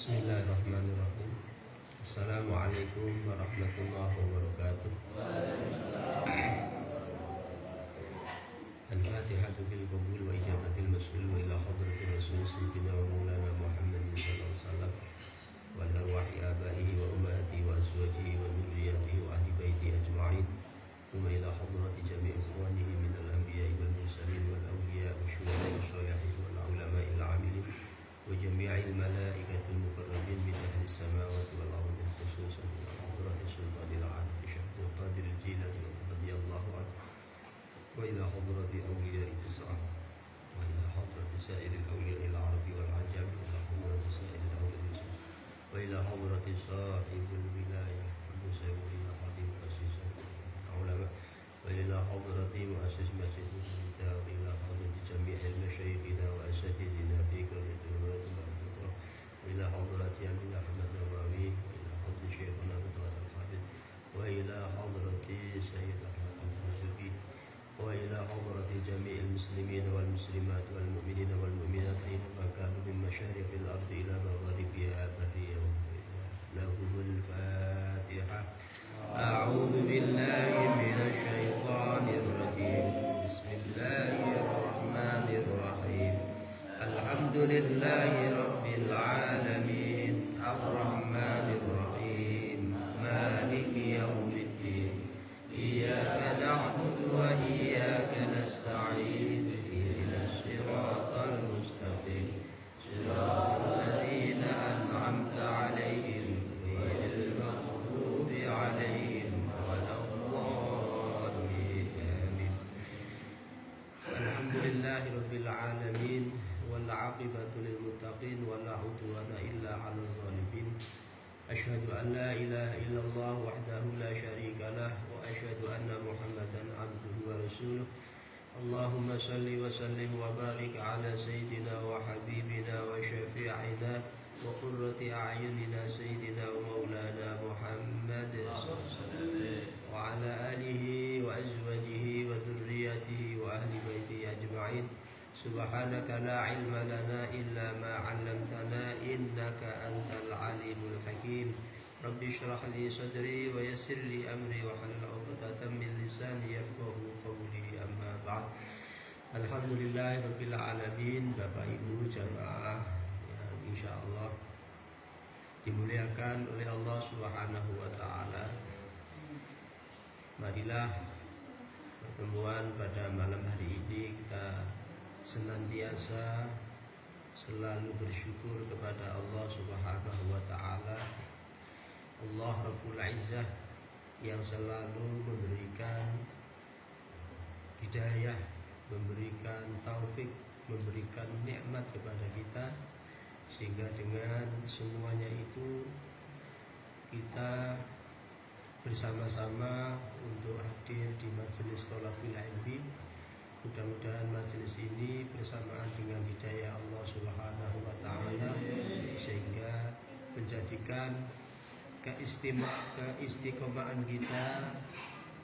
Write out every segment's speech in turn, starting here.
Bismillahirrahmanirrahim. Assalamualaikum warahmatullahi wabarakatuh. Al-Fatihatu bil qabul wa ijabatil mas'ul wa ila hadratir rasul sayyidina wa maulana Muhammadin sallallahu alaihi wasallam wa ala arwahi abaihi wa ummahatihi wa azwajihi wa dzurriyyatihi wa ahli baitihi ajma'in. Thumma ila hadrati jami'i ikhwanihi minal anbiya'i wal mursalin wal awliya'i wa syuhada'i shalihin wal ulama'il 'amilin wa jami'il malaikatil muqarrabin min ahli samawati wal ardi khususan ila hadrati sultanil 'arif Syekh Qadir Jilani radhiyallahu anhu wa ila hadrati awliya'i tis'ah wa ila hadrati sa'iril awliya'il 'arabi wal 'ajam wa ila hadrati sa'iril awliya'il wa ila hadrati sahibul wilayah Abu Sayyid Khadim Qasis ulama wa ila hadrati muassis masjid kita wa ila hadrati jami'il masyayikhina wa asatidina fi kulli wa ila hadrati Amin Ahmad Nawawi wa ila hadrati Syekhuna Abdul Al-Hafidh wa ila hadrati Sayyid Ahmad Al-Muzuki wa ila hadrati jami'il muslimin wal muslimat wal mu'minin wal mu'minat aynama kanu min masyariqil ardi ila magharibiha barriya lahumul Fatihah. A'udzu billahi minasy syaithanir rajim. Bismillahirrahmanirrahim. Alhamdulillahi rabbil alamin. Arrahmanir rahim. Maliki yaumiddin. Iyyaka na'budu wa iyyaka nasta'in. Ihdinas siratal mustaqim. Siratal ladzina an'amta 'alaihim ghairil maghdubi 'alaihim waladdallin. Amin. Alhamdulillahi rabbil alamin wal 'aqibatu lil muttaqin wala 'udwana illa 'alal zalimin. Asyhadu an la ilaha illallah wahdahu la syarika lah wa asyhadu anna Muhammadan 'abduhu wa rasuluh. Allahumma salli wa sallim wa barik ala sayyidina wa habibina wa syafi'ina wa qurrati a'yunina sayyidina wa maulana Muhammad wa ala alihi wa azwajihi wa dhurriyyatihi wa ahli baitihi ajma'in. Subhanaka la ilma lana illa ma 'allamtana innaka antal alimul hakim. Rabbi shrah li sadri wa yassir li amri wa hlul 'uqdatam min lisani yafqahu qawli. Amma ba'd. Alhamdulillahirabbil alamin. Bapak Ibu jamaah yang insyaallah dimuliakan oleh Allah Subhanahu wa taala. Marilah pertemuan pada malam hari ini kita senantiasa selalu bersyukur kepada Allah Subhanahu wa taala, Allah Rabbul Izzah, yang selalu memberikan hidayah, memberikan taufik, memberikan nikmat kepada kita, sehingga dengan semuanya itu kita bersama-sama untuk hadir di majelis Thalaqul Ilmi. Mudah-mudahan majelis ini bersamaan dengan hidayah Allah Subhanahu wa taala sehingga menjadikan keistiqomahan kita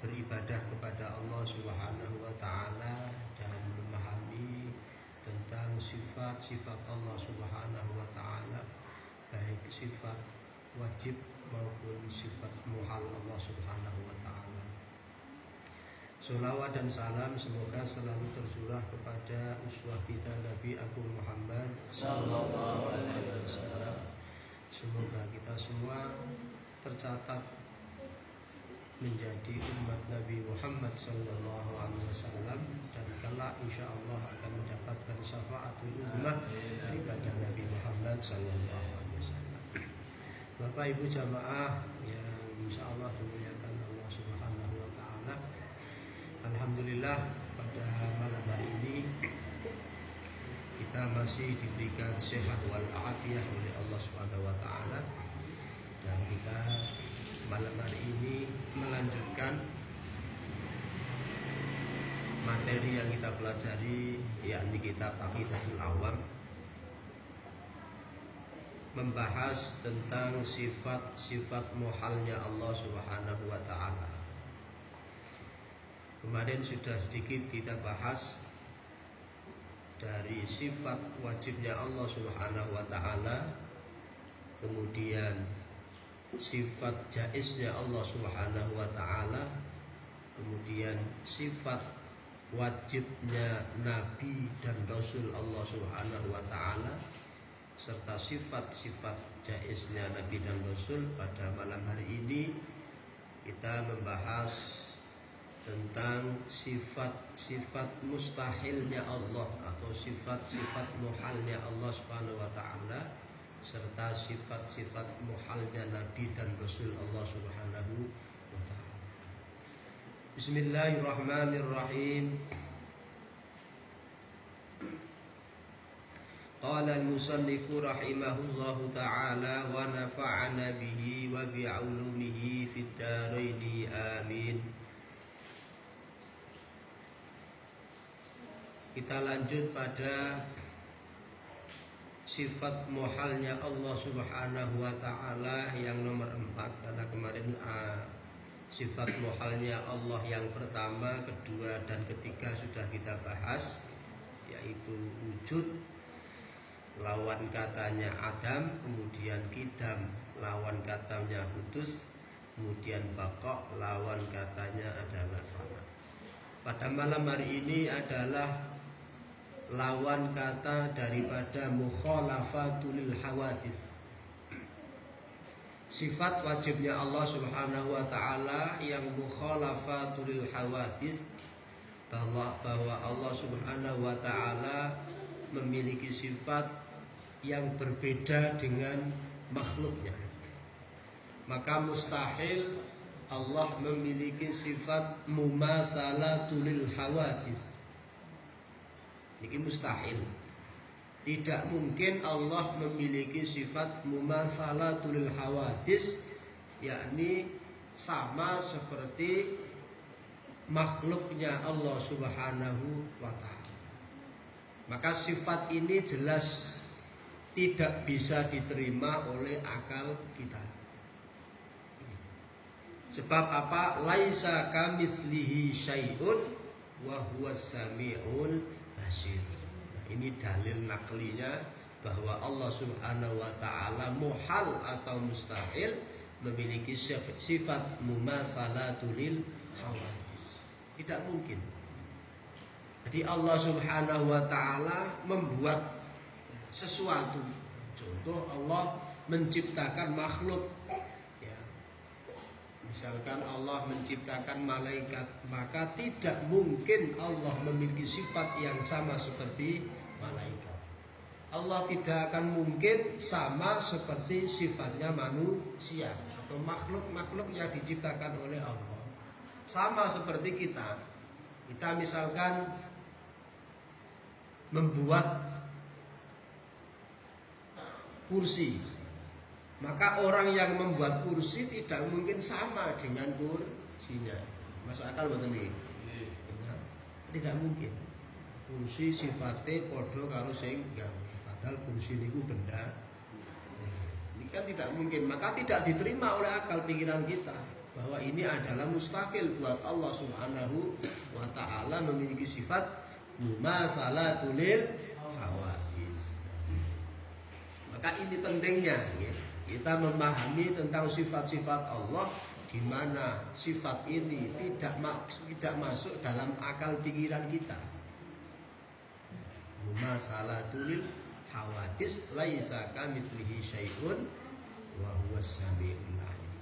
beribadah kepada Allah Subhanahu wa taala dan memahami tentang sifat-sifat Allah Subhanahu wa taala, baik sifat wajib maupun sifat muhal Allah Subhanahu wa taala. Sholawat dan salam semoga selalu tercurah kepada uswah kita Nabi Agung Muhammad sallallahu alaihi wasallam. Semoga kita semua tercatat menjadi umat Nabi Muhammad sallallahu alaihi wasallam dan kelak insyaallah akan mendapatkan syafaatul uzmah daripada Nabi Muhammad sallallahu alaihi wasallam. Bapak Ibu jamaah yang insyaallah dimuliakan Allah Subhanahu wa taala. Alhamdulillah pada malam hari ini kita masih diberikan sehat wal afiyah oleh Allah Subhanahu wa taala, dan kita malam hari ini melanjutkan materi yang kita pelajari, yakni kitab Aqidatul Awam, membahas tentang sifat-sifat muhalnya Allah Subhanahu wa taala. Kemarin sudah sedikit kita bahas dari sifat wajibnya Allah Subhanahu wa taala kemudian sifat jaiznya Allah Subhanahu wa taala, kemudian sifat wajibnya Nabi dan Rasul Allah Subhanahu wa taala, serta sifat-sifat jaiznya Nabi dan Rasul. Pada malam hari ini kita membahas tentang sifat-sifat mustahilnya Allah atau sifat-sifat muhalnya Allah Subhanahu wa taala, serta sifat-sifat muhalnya Nabi dan Rasul Allah Subhanahu wa taala. Bismillahirrahmanirrahim. Qala al-musannifu rahimahullahu ta'ala wa nafa'ana bihi wa bi'ulumihi fid dharaini amin. Kita lanjut pada sifat muhalnya Allah Subhanahu wa ta'ala yang nomor 4, karena kemarin sifat muhalnya Allah yang pertama, kedua, dan ketiga sudah kita bahas, yaitu wujud, lawan katanya Adam, kemudian Qidam, lawan katanya Hudus, kemudian Baqa, lawan katanya adalah Fana. Pada malam hari ini adalah lawan kata daripada mukhalafatul hawadits. Sifat wajibnya Allah Subhanahu wa taala yang mukhalafatul hawadits, bahwa Allah Subhanahu wa taala memiliki sifat yang berbeda dengan makhluknya. Maka mustahil Allah memiliki sifat mumasalatul hawadits. Ini mustahil. Tidak mungkin Allah memiliki sifat mumasalatul hawadits, yakni sama seperti makhluknya Allah Subhanahu wa taala. Maka sifat ini jelas tidak bisa diterima oleh akal kita. Sebab apa? Laisa kamitslihi syai'un wa huwas samiul basir. Ini dalil naklinya bahwa Allah Subhanahu wa taala muhal atau mustahil memiliki sifat mumasalatul hawadits. Tidak mungkin. Jadi Allah Subhanahu wa taala membuat sesuatu. Contoh, Allah menciptakan makhluk, ya. Misalkan Allah menciptakan malaikat, maka tidak mungkin Allah memiliki sifat yang sama seperti malaikat. Allah tidak akan mungkin sama seperti sifatnya manusia atau makhluk-makhluk yang diciptakan oleh Allah. Sama seperti kita. Kita misalkan membuat kursi, maka orang yang membuat kursi tidak mungkin sama dengan kursinya. Masuk akal betul nih? Tidak mungkin. Kursi sifatnya podo kalau sing padahal kursi niku benda. Ini kan tidak mungkin. Maka tidak diterima oleh akal pikiran kita bahwa ini adalah mustahil buat Allah Subhanahu wa taala memiliki sifat mumasalatul hawadits. Maka ini pentingnya, ya, kita memahami tentang sifat-sifat Allah, di mana sifat ini tidak masuk dalam akal pikiran kita. Mumasalatul hawadits laisa kamitslihi syai'un wa huwas samiul alim.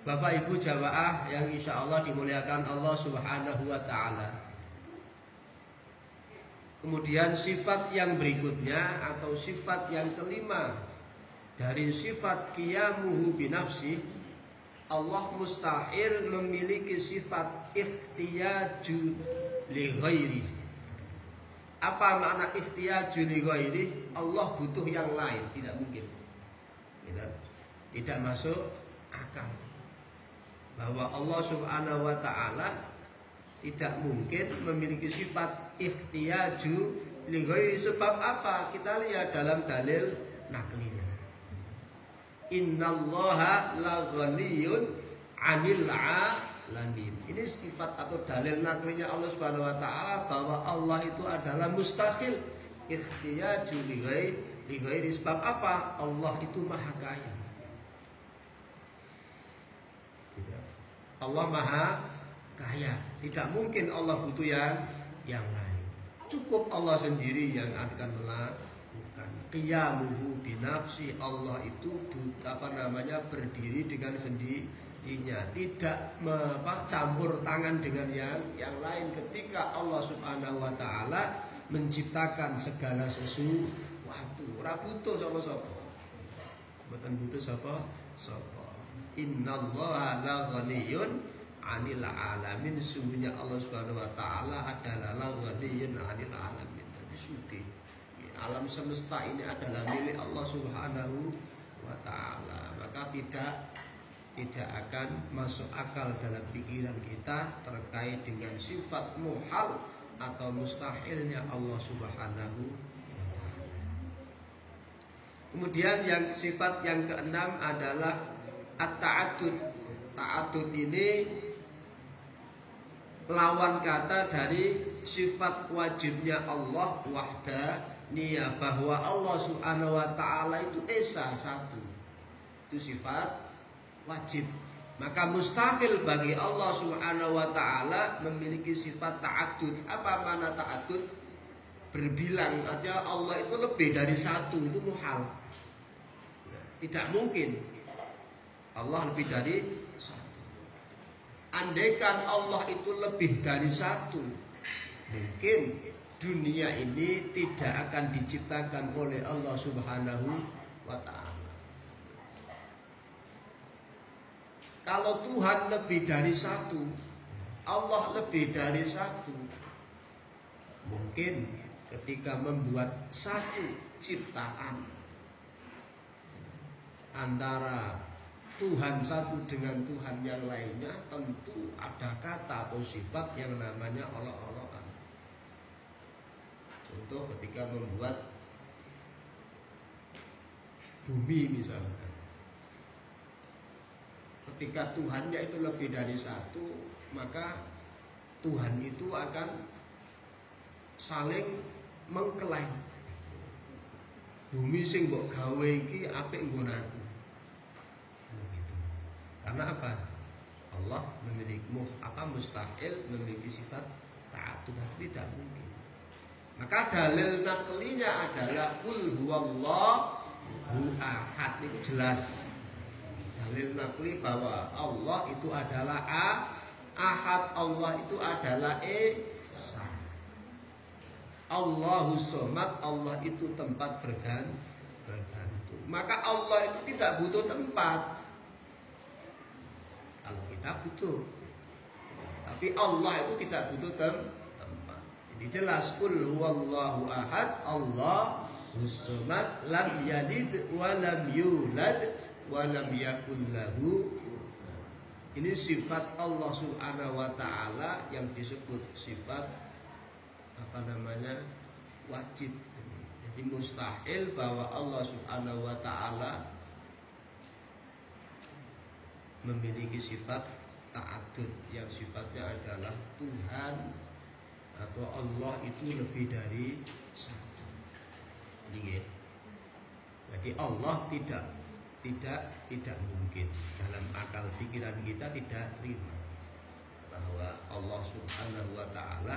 Bapak Ibu jamaah yang insyaallah dimuliakan Allah Subhanahu wa taala. Kemudian sifat yang berikutnya atau sifat yang kelima dari sifat qiyamuhu binafsi, Allah mustahil memiliki sifat ikhtiyaju li ghairi. Apa makna ikhtiyaju li ghairi? Allah butuh yang lain, tidak mungkin. Tidak masuk akal. Bahwa Allah Subhanahu wa taala tidak mungkin memiliki sifat ikhtiyaju li ghairi. Sebab apa? Kita lihat dalam dalil naklinya. Innallaha la ghaniyun 'anil 'alamin. Ini sifat atau dalil naklinya Allah Subhanahu wa taala bahwa Allah itu adalah mustahil ikhtiyaju li li ghairi. Sebab apa? Allah itu maha kaya. Allah maha kaya. Tidak mungkin Allah butuh yang lain. Cukup Allah sendiri yang akan melakukan. Qiyamuhu binafsi. Allah itu berdiri dengan sendirinya. Tidak campur tangan dengan yang lain. Ketika Allah Subhanahu wa taala menciptakan segala sesuatu, ora butuh sapa-sapa. Mboten butuh sapa. Innallaha la ghaniyun 'anil 'alamin. Sungguhnya Allah Subhanahu wa taala adalah la ghaniyun 'anil 'alamin. Jadi sugih. Alam semesta ini adalah milik Allah Subhanahu wa taala. Maka tidak akan masuk akal dalam pikiran kita terkait dengan sifat muhal atau mustahilnya Allah Subhanahu wa taala. Kemudian sifat yang keenam adalah at-ta'addud. Ta'addud ini lawan kata dari sifat wajibnya Allah wahdaniyah, bahwa Allah Subhanahu wa taala itu esa, satu. Itu sifat wajib. Maka mustahil bagi Allah Subhanahu wa taala memiliki sifat ta'addud. Apa makna ta'addud? Berbilang aja Allah itu lebih dari satu, itu muhal. Tidak mungkin Allah lebih dari satu. Andaikan Allah itu lebih dari satu, mungkin dunia ini tidak akan diciptakan oleh Allah Subhanahu wa ta'ala. Kalau Tuhan lebih dari satu, Allah lebih dari satu, mungkin ketika membuat satu ciptaan antara Tuhan satu dengan Tuhan yang lainnya, tentu ada kata atau sifat yang namanya olok-olokan. Contoh ketika membuat bumi misalnya, ketika Tuhannya itu lebih dari satu, maka Tuhan itu akan saling mengklaim. Bumi sing mbok gawe iki apik nggonanku. Karena apa? Allah memiliki mustahil memiliki sifat ta'addud, tidak mungkin. Maka dalil naklinya adalah qul huwallahu ahad. Itu jelas. Dalil nakli bahwa Allah itu adalah ahad, Allah itu adalah esa. Allahu somad, Allah itu tempat bergantung. Maka Allah itu tidak butuh tempat. Kalau kita butuh, tapi Allah itu tidak butuh tempat. Jadi jelas, qul huwallahu ahad, Allahus samad, lam yalid wa lam yulad wa lam yakul lahu. Ini sifat Allah Subhanahu wa taala yang disebut sifat wajib. Jadi mustahil bahwa Allah Subhanahu wa taala memiliki sifat ta'addud yang sifatnya adalah Tuhan atau Allah itu lebih dari satu. Jadi Allah tidak mungkin, dalam akal pikiran kita tidak terima bahwa Allah Subhanahu wa taala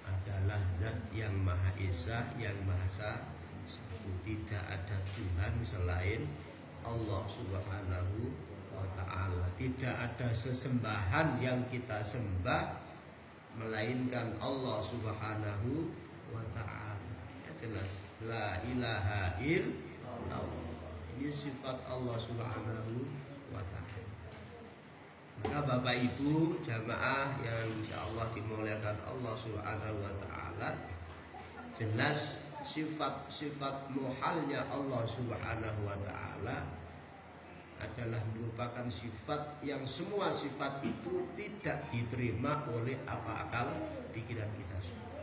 adalah zat yang maha esa, yang maha satu. Tidak ada Tuhan selain Allah Subhanahu wa ta'ala. Tidak ada sesembahan yang kita sembah melainkan Allah Subhanahu wa ta'ala. Jelas, la ilaha illallah. Ini sifat Allah Subhanahu wa ta'ala. Maka Bapak Ibu jamaah yang insyaallah dimuliakan Allah Subhanahu wa ta'ala, jelas sifat-sifat muhalnya Allah Subhanahu wa ta'ala adalah merupakan sifat yang semua sifat itu tidak diterima oleh akal pikiran kita semua,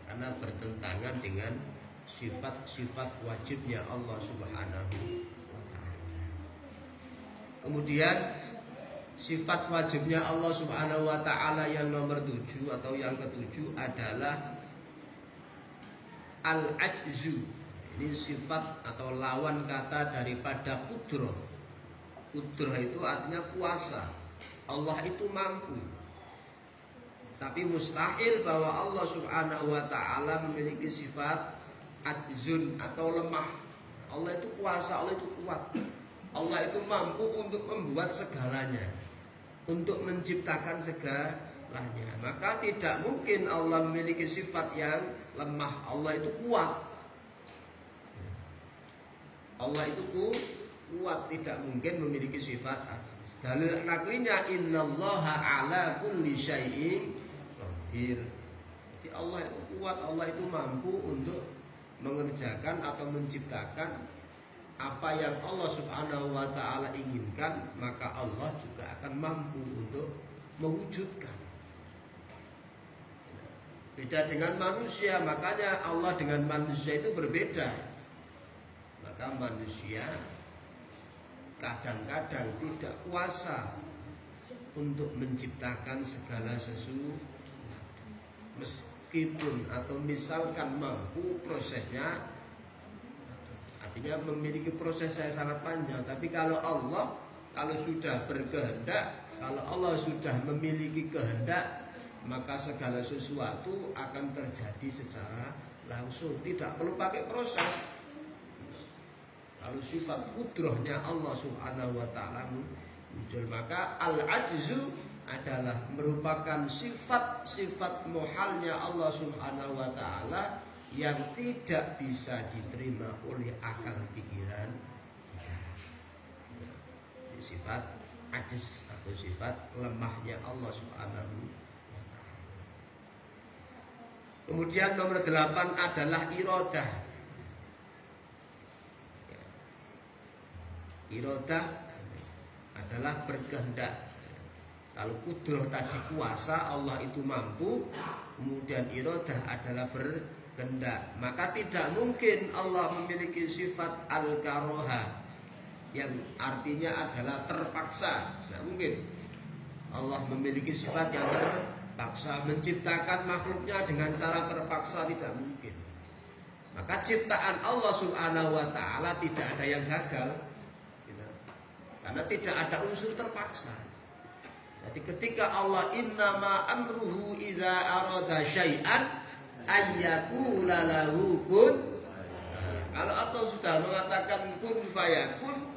karena bertentangan dengan sifat-sifat wajibnya Allah Subhanahu wa ta'ala. Kemudian sifat wajibnya Allah Subhanahu wa ta'ala yang nomor 7 atau yang ke-7 adalah al-ajzu. Ini sifat atau lawan kata daripada kudrah. Kudrah itu artinya kuasa. Allah itu mampu. Tapi mustahil bahwa Allah subhanahu wa ta'ala memiliki sifat ajzun atau lemah. Allah itu kuasa, Allah itu kuat. Allah itu mampu untuk membuat segalanya, untuk menciptakan segalanya. Maka tidak mungkin Allah memiliki sifat yang lemah. Allah itu kuat. Allah itu kuat, tidak mungkin memiliki sifat ajiz. Dalil naklinya innallaha ala kulli syai'in qadir. Jadi Allah itu kuat, Allah itu mampu untuk mengerjakan atau menciptakan apa yang Allah subhanahu wa ta'ala inginkan, maka Allah juga akan mampu untuk mewujudkan. Beda dengan manusia, makanya Allah dengan manusia itu berbeda. Maka manusia kadang-kadang tidak kuasa untuk menciptakan segala sesuatu. Meskipun atau misalkan mampu prosesnya, artinya memiliki proses yang sangat panjang. Tapi kalau Allah, kalau sudah berkehendak, kalau Allah sudah memiliki kehendak, maka segala sesuatu akan terjadi secara langsung, tidak perlu pakai proses. Kalau sifat kudrahnya Allah subhanahu wa ta'ala muncul, maka al-ajzu adalah merupakan sifat-sifat muhalnya Allah subhanahu wa ta'ala yang tidak bisa diterima oleh akal pikiran. Sifat ajiz atau sifat lemahnya Allah subhanahu wa ta'ala. Kemudian nomor 8 adalah iradah. Iradah adalah berkehendak. Kalau kudrah tadi kuasa, Allah itu mampu. Kemudian iradah adalah berkehendak. Maka tidak mungkin Allah memiliki sifat al-karoha, yang artinya adalah terpaksa. Tidak mungkin Allah memiliki sifat yang terpaksa, menciptakan makhluknya dengan cara terpaksa, tidak mungkin. Maka ciptaan Allah subhanahu wa ta'ala tidak ada yang gagal, karena tidak ada unsur terpaksa. Jadi ketika Allah innama amruhu idza arada syai'an ayyakula lahu kun. Kalau Allah sudah mengatakan kun fayakun,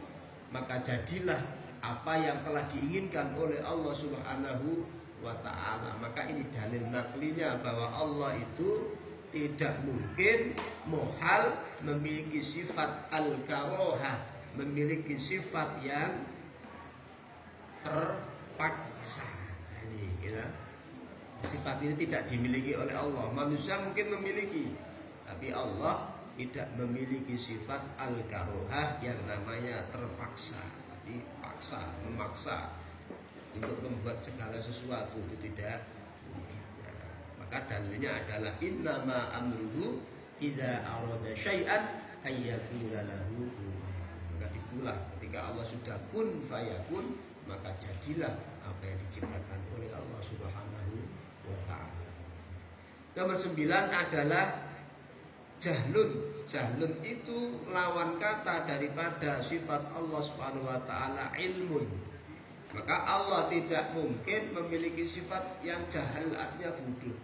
maka jadilah apa yang telah diinginkan oleh Allah subhanahu wa ta'ala. Maka ini dalil naklinya bahwa Allah itu tidak mungkin muhal memiliki sifat al-karohah, memiliki sifat yang terpaksa. Ini kita, sifat ini tidak dimiliki oleh Allah. Manusia mungkin memiliki, tapi Allah tidak memiliki sifat al-karohah yang namanya terpaksa. Jadi paksa, memaksa untuk membuat segala sesuatu itu tidak. Maka dalilnya adalah innama amruhu idza arada syai'an ayyakula lahu. Itulah ketika Allah sudah kun fayakun, maka jadilah apa yang diciptakan oleh Allah subhanahu wa ta'ala. Nomor 9 adalah jahlun. Jahlun itu lawan kata daripada sifat Allah subhanahu wa ta'ala ilmun. Maka Allah tidak mungkin memiliki sifat yang jahil, artinya bodoh.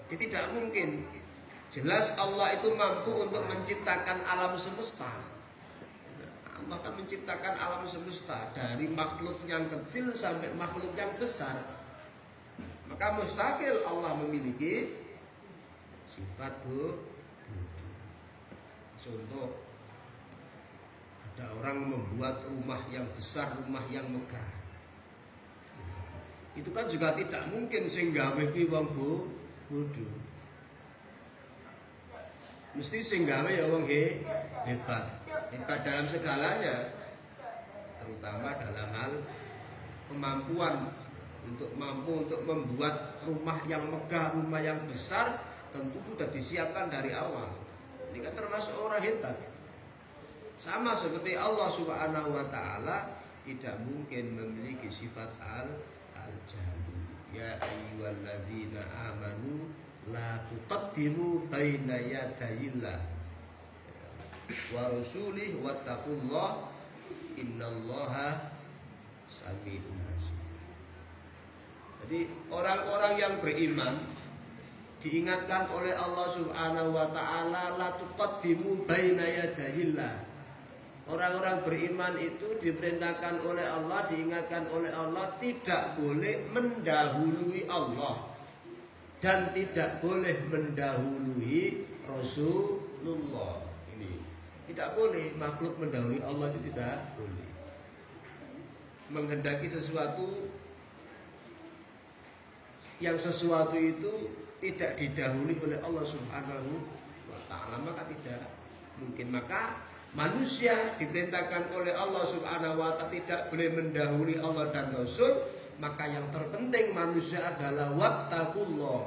Ini tidak mungkin. Jelas Allah itu mampu untuk menciptakan alam semesta. Allah akan menciptakan alam semesta dari makhluk yang kecil sampai makhluk yang besar. Maka mustahil Allah memiliki sifat bodoh. Contoh, ada orang membuat rumah yang besar, rumah yang megah. Itu kan juga tidak mungkin sehingga wong bodoh. Mesti sehingga ya wong hebat. Hebat dalam segalanya, terutama dalam hal kemampuan mampu untuk membuat rumah yang megah, rumah yang besar, tentu sudah disiapkan dari awal. Ini kan termasuk orang hebat. Sama seperti Allah subhanahu wa ta'ala tidak mungkin memiliki sifat al-jahlu. Ya ayyuhalladzina amanu la tuqaddimu baina yadayillah. wa rasulih wattaqullah innallaha sami'un basir. Jadi orang-orang yang beriman diingatkan oleh Allah Subhanahu wa taala la tuqaddimu baina yadayillah. Orang-orang beriman itu diperintahkan oleh Allah, diingatkan oleh Allah tidak boleh mendahului Allah dan tidak boleh mendahului Rasulullah. Ini tidak boleh, makhluk mendahului Allah itu tidak boleh. Menghendaki sesuatu yang sesuatu itu tidak didahului oleh Allah Subhanahu wa taala, maka tidak mungkin. Maka manusia diperintahkan oleh Allah Subhanahu wa taala tidak boleh mendahului Allah dan Rasul. Maka yang terpenting manusia adalah wattaqullah.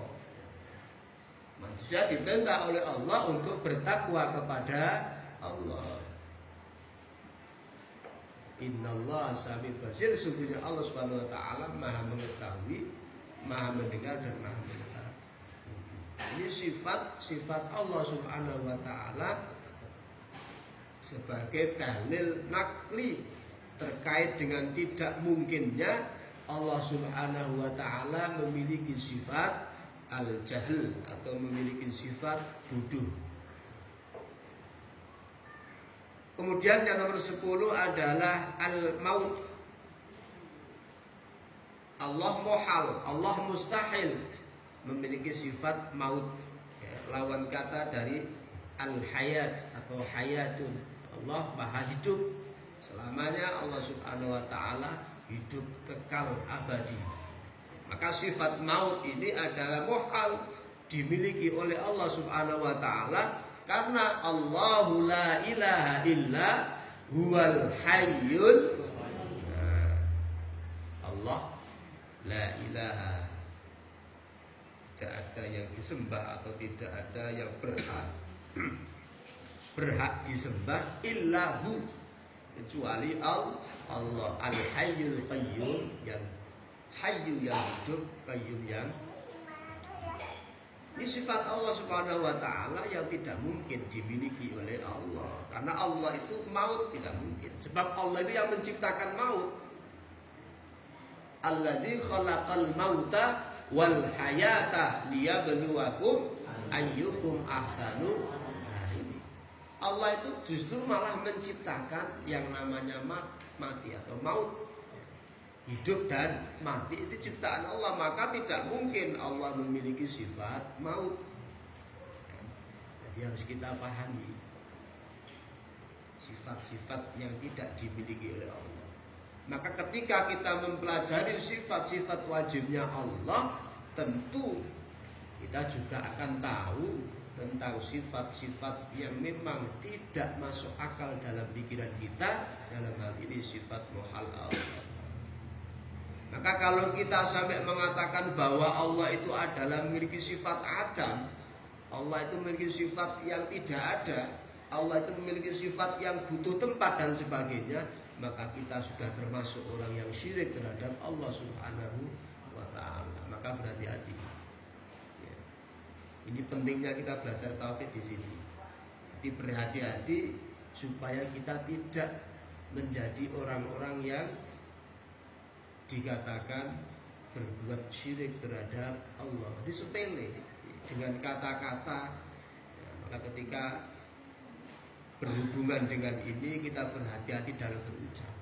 Manusia diperintah oleh Allah untuk bertakwa kepada Allah. Innallaha sami'un basir. Sesungguhnya Allah Subhanahu wa taala Maha mengetahui, Maha mendengar dan Maha melihat. Ini sifat Allah Subhanahu wa taala sebagai dalil nakli terkait dengan tidak mungkinnya Allah Subhanahu wa taala memiliki sifat al-jahl atau memiliki sifat bodoh. Kemudian yang nomor 10 adalah al-maut. Allah muhal, Allah mustahil memiliki sifat maut. Ya, lawan kata dari al-hayat atau hayatun. Allah maha hidup selamanya. Allah Subhanahu wa taala hidup kekal abadi. Maka sifat maut ini adalah muhal dimiliki oleh Allah Subhanahu wa taala karena Allahu la ilaha illa huwal hayyul. Allah la ilaha, tidak ada yang disembah atau tidak ada yang berhak disembah illahu kecuali Allah al-hayyul qayyum, yang hayyu yang hidup, qayyum yang. Ini sifat Allah Subhanahu wa taala yang tidak mungkin dimiliki oleh Allah. Karena Allah itu maut tidak mungkin. Sebab Allah itu yang menciptakan maut. Allazi khalaqal mauta wal hayata liyabluwakum ayyukum ahsanu. Allah itu justru malah menciptakan yang namanya mati atau maut. Hidup dan mati itu ciptaan Allah. Maka tidak mungkin Allah memiliki sifat maut. Jadi harus kita pahami sifat-sifat yang tidak dimiliki oleh Allah. Maka ketika kita mempelajari sifat-sifat wajibnya Allah, tentu kita juga akan tahu tentang sifat-sifat yang memang tidak masuk akal dalam pikiran kita. Dalam hal ini sifat muhal Allah. Maka kalau kita sampai mengatakan bahwa Allah itu adalah memiliki sifat adam, Allah itu memiliki sifat yang tidak ada, Allah itu memiliki sifat yang butuh tempat dan sebagainya, maka kita sudah termasuk orang yang syirik terhadap Allah Subhanahu wa taala. Maka berhati-hati. Ya. Ini pentingnya kita belajar tauhid di sini. Jadi berhati-hati supaya kita tidak menjadi orang-orang yang dikatakan berbuat syirik terhadap Allah. Jadi sepele dengan kata-kata. Ya, maka ketika berhubungan dengan ini kita berhati-hati dalam berucap.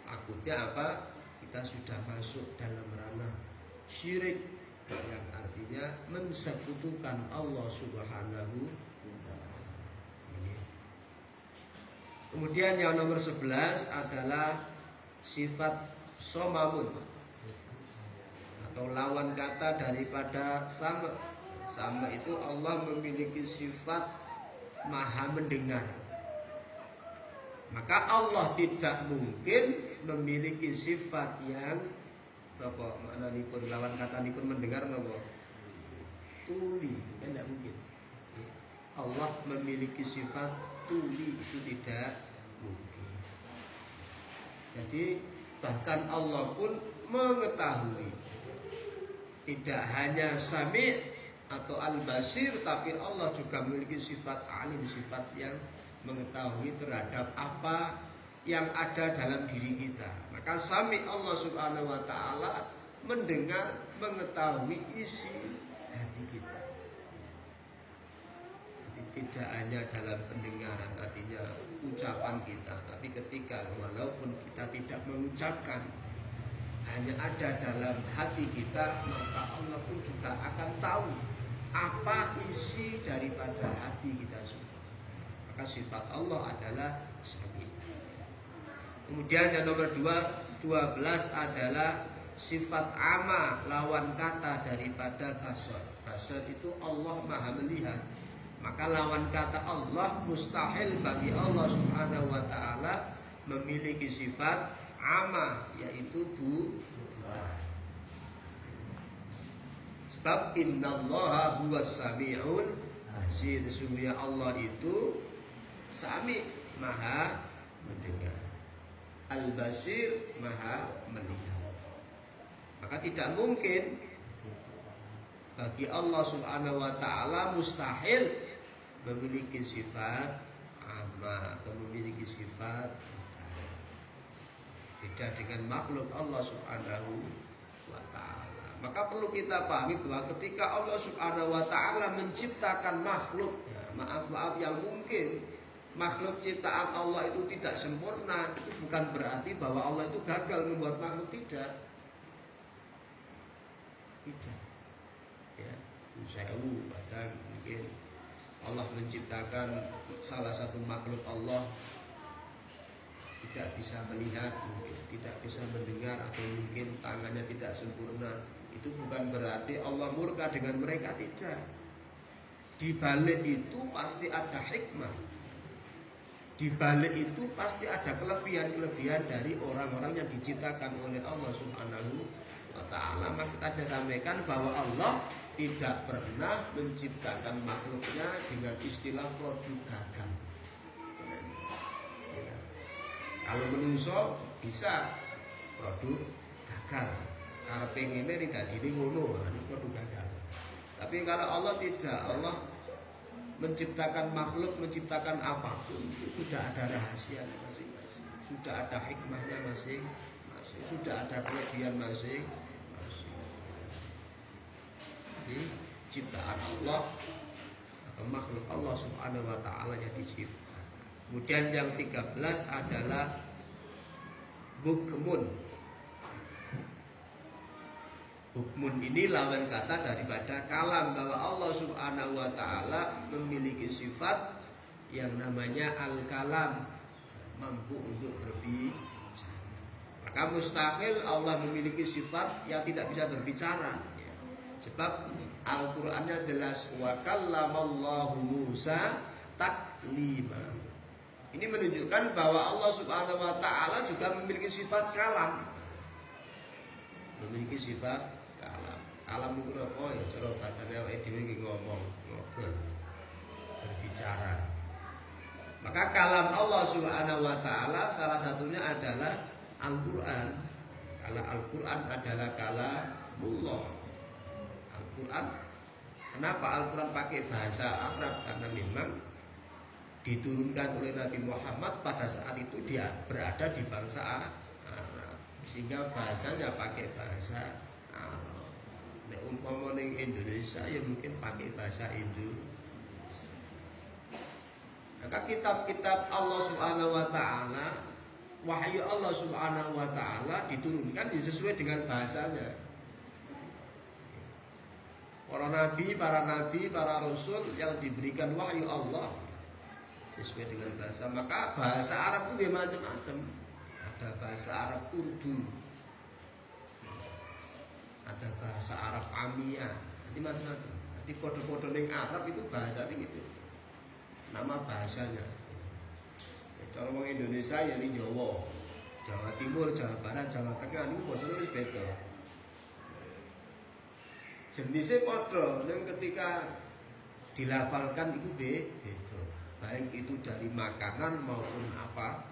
Takutnya apa? Kita sudah masuk dalam ranah syirik yang artinya mensekutukan Allah Subhanahu wa taala. Kemudian yang nomor 11 adalah sifat somamun atau lawan kata daripada sama. Sama itu Allah memiliki sifat maha mendengar. Maka Allah tidak mungkin memiliki sifat yang apa maknanipun lawan kata nipun mendengar napa? Tuli, tidak mungkin. Allah memiliki sifat tuli itu tidak mungkin. Jadi bahkan Allah pun mengetahui. Tidak hanya sami', atau al-basir, tapi Allah juga memiliki sifat alim, sifat yang mengetahui terhadap apa yang ada dalam diri kita. Maka sami Allah Subhanahu wa taala mendengar, mengetahui isi hati kita. Jadi tidak hanya dalam pendengaran, artinya ucapan kita, tapi ketika walaupun kita tidak mengucapkan, hanya ada dalam hati kita, maka Allah pun juga akan tahu apa isi daripada hati kita semua. Maka sifat Allah adalah sami. Kemudian yang nomor 12 adalah sifat ama, lawan kata daripada basar. Basar itu Allah Maha melihat. Maka lawan kata Allah, mustahil bagi Allah Subhanahu wa taala memiliki sifat ama, yaitu buta. Sebab innallaha huwas sami'ul basir. Sesungguhnya Allah itu sami, maha mendengar. Al-basir, maha melihat. Maka tidak mungkin bagi Allah Subhanahu wa taala, mustahil memiliki sifat ama atau memiliki sifat buta. Beda dengan makhluk Allah Subhanahu wa taala. Maka perlu kita pahami bahwa ketika Allah Subhanahu wa taala menciptakan makhluk, ya, maaf yang mungkin makhluk ciptaan Allah itu tidak sempurna, itu bukan berarti bahwa Allah itu gagal membuat makhluk, tidak. Ya, sewu kadang mungkin Allah menciptakan salah satu makhluk Allah tidak bisa melihat, mungkin tidak bisa mendengar, atau mungkin tangannya tidak sempurna. Itu bukan berarti Allah murka dengan mereka, tidak. Di balik itu pasti ada hikmah. Di balik itu pasti ada kelebihan-kelebihan dari orang-orang yang diciptakan oleh Allah Subhanahu wa taala. Maka kita sampaikan bahwa Allah tidak pernah menciptakan makhluknya dengan istilah produk gagal. Ya. Kalau menungso bisa produk gagal. Karena pengennya tidak diri ngono, ini produk gagal. Tapi kalau Allah tidak, Allah menciptakan makhluk, menciptakan apapun itu sudah ada rahasia masing-masing, sudah ada hikmahnya masing-masing, sudah ada kelebihan masing-masing. Jadi ciptaan Allah atau makhluk Allah Subhanahu wa taala yang diciptakan. Kemudian yang 13 adalah bukmun. Bukmun ini lawan kata daripada kalam, bahwa Allah Subhanahu wa taala memiliki sifat yang namanya al-kalam, mampu untuk berbicara. Maka mustahil Allah memiliki sifat yang tidak bisa berbicara. Sebab Al-Qur'annya jelas, wa kallamallahu Musa taklima. Ini menunjukkan bahwa Allah Subhanahu wa taala juga memiliki sifat kalam. Memiliki sifat kalam. Kalam itu apa ya? Cara bahasanya awake dhewe iki ngomong, ngobrol, berbicara. Maka kalam Allah Subhanahu wa taala salah satunya adalah Al-Qur'an. Kalau Al-Qur'an adalah kalamullah. Al-Quran, kenapa Al-Quran pakai bahasa Arab? Karena memang diturunkan oleh Nabi Muhammad pada saat itu dia berada di bangsa Arab, sehingga bahasanya pakai bahasa Arab. Nek umpama ning Indonesia ya mungkin pakai bahasa Indonesia. Maka kitab-kitab Allah Subhanahu wa taala, wahyu Allah Subhanahu wa taala diturunkan sesuai dengan bahasanya. Para nabi, para rasul yang diberikan wahyu Allah sesuai dengan bahasa. Maka bahasa Arab itu dia macam-macam. Ada bahasa Arab Urdu, ada bahasa Arab Amiyah, jadi macam-macam. Jadi kode-kode ning Arab itu bahasa gitu. Nama bahasanya. Kalau orang Indonesia ya ini Jawa, Jawa Timur, Jawa Barat, Jawa Tengah, itu bahasanya wis beda. Jenisnya padha, yang ketika dilafalkan itu beda. Baik itu dari makanan maupun apa,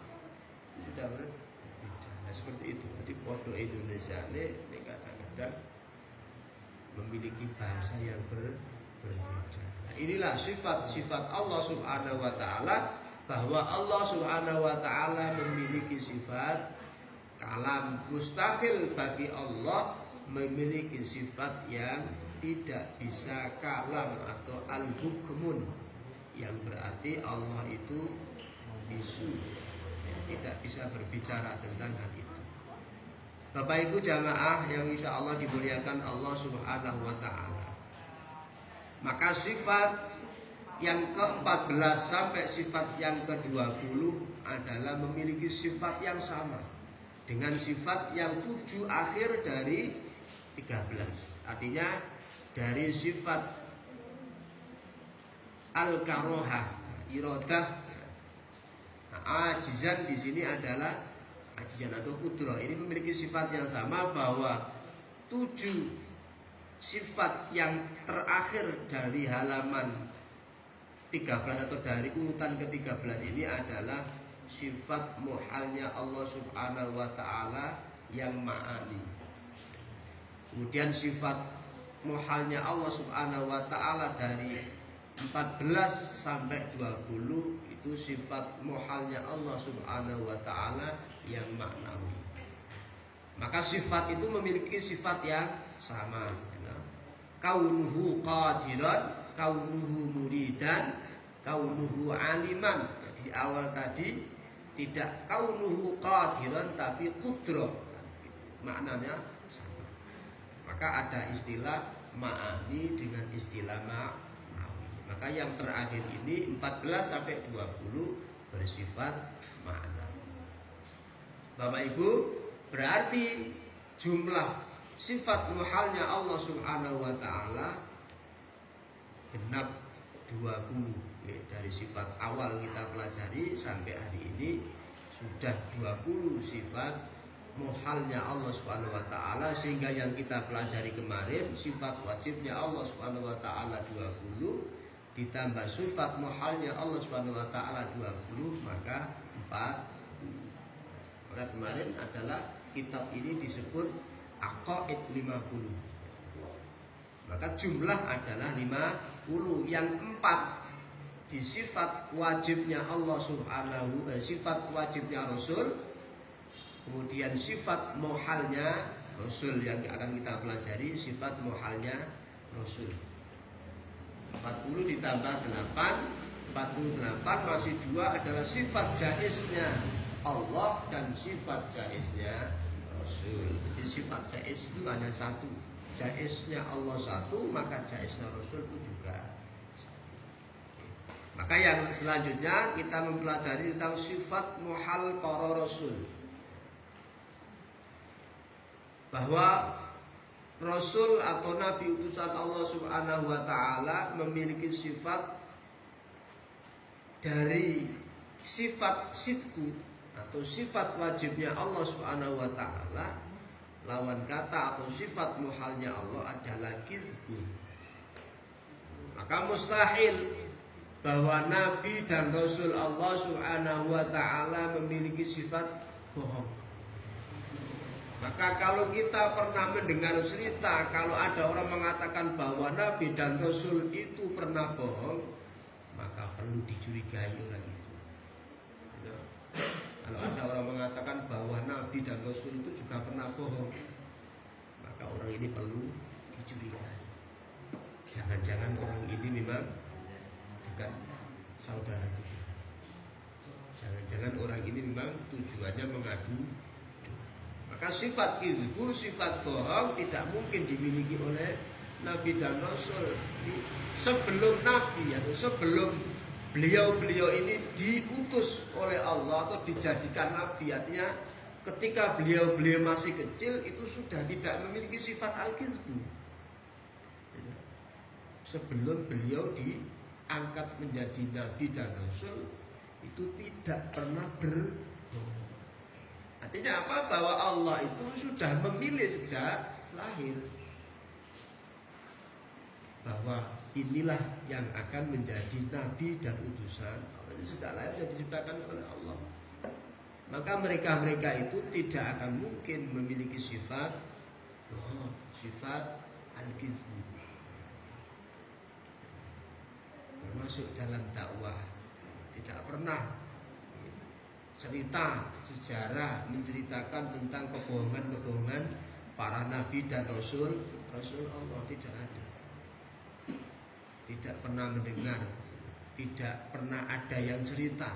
itu sudah berbeda. Nah seperti itu. Jadi padha Indonesia ini kadang-kadang memiliki bahasa yang berbeda. berbicara. Inilah sifat-sifat Allah Subhanahu wa taala, bahwa Allah Subhanahu wa taala memiliki sifat kalam. Mustahil bagi Allah memiliki sifat yang tidak bisa kalam atau al-hukmun, yang berarti Allah itu bisu, tidak bisa berbicara tentang hal itu. Bapak Ibu jamaah yang insya Allah dimuliakan Allah Subhanahu wa ta'ala, maka sifat yang ke-14 sampai sifat yang ke-20 adalah memiliki sifat yang sama dengan sifat yang 7 akhir dari 13. Artinya dari sifat al-karohah, iradah, ajizan di sini adalah ajizan atau kudroh. Ini memiliki sifat yang sama, bahwa 7 sifat yang terakhir dari halaman 13 atau dari urutan ke-13 ini adalah sifat muhalnya Allah Subhanahu wa ta'ala yang ma'ani. Kemudian sifat muhalnya Allah Subhanahu wa ta'ala dari 14 sampai 20 itu sifat muhalnya Allah Subhanahu wa ta'ala yang maknawi. Maka sifat itu memiliki sifat yang sama. Kaunuhu qadiran, kaunuhu muridan, kaunuhu aliman. Di awal tadi tidak kaunuhu qadiran tapi qudrah, maknanya sama. Maka ada istilah ma'ani dengan istilah ma'nawi. Maka yang terakhir ini 14 sampai 20 bersifat ma'nawi. Bapak Ibu, berarti jumlah sifat muhalnya Allah Subhanahu wa ta'ala genap 20. Dari sifat awal kita pelajari sampai hari ini sudah 20 sifat muhalnya Allah Subhanahu wa ta'ala. Sehingga yang kita pelajari kemarin sifat wajibnya Allah Subhanahu wa ta'ala 20 ditambah sifat muhalnya Allah Subhanahu wa ta'ala 20, maka 4. Maka kemarin adalah kitab ini disebut Aqaid 50. Maka jumlah adalah 50. Yang 4 di sifat wajibnya Allah Subhanahu, sifat wajibnya Rasul, kemudian sifat muhalnya Rasul yang akan kita pelajari, sifat muhalnya Rasul. 40 ditambah 8, 48 masih 2 adalah sifat jaiznya Allah dan sifat jaiznya Rasul. Jadi sifat jaiz itu hanya satu. Jaiznya Allah satu, maka jaiznya Rasul itu juga satu. Maka yang selanjutnya kita mempelajari tentang sifat muhal para Rasul, bahwa Rasul atau Nabi utusan Allah Subhanahu wa ta'ala memiliki sifat dari sifat sidku atau sifat wajibnya Allah Subhanahu wa ta'ala. Lawan kata atau sifat muhalnya Allah adalah kizbu. Maka mustahil bahwa Nabi dan Rasul Allah Subhanahu wa ta'ala memiliki sifat bohong. Maka kalau kita pernah mendengar cerita, kalau ada orang mengatakan bahwa Nabi dan Rasul itu pernah bohong, maka perlu dicurigai orang itu. Kalau ada orang mengatakan bahwa Nabi dan Rasul itu juga pernah bohong, maka orang ini perlu dicurigai. Jangan-jangan orang ini memang bukan saudara kita. Jangan-jangan orang ini memang tujuannya mengadu. Maka sifat itu, sifat bohong tidak mungkin dimiliki oleh Nabi dan Rasul. Sebelum Nabi atau sebelum beliau ini diutus oleh Allah atau dijadikan Nabi, artinya ketika beliau masih kecil itu sudah tidak memiliki sifat al-kizbu. Sebelum beliau diangkat menjadi Nabi dan Rasul itu tidak pernah berbohong. Artinya apa? Bahwa Allah itu sudah memilih sejak lahir bahwa inilah yang akan menjadi nabi dan utusan. Itu sejak lahir sudah diciptakan oleh Allah. Maka mereka itu tidak akan mungkin memiliki sifat sifat al-kizbu. masuk dalam dakwah, tidak pernah cerita sejarah menceritakan tentang kebohongan-kebohongan para nabi dan rasul Allah, tidak ada. Tidak pernah mendengar, tidak pernah ada yang cerita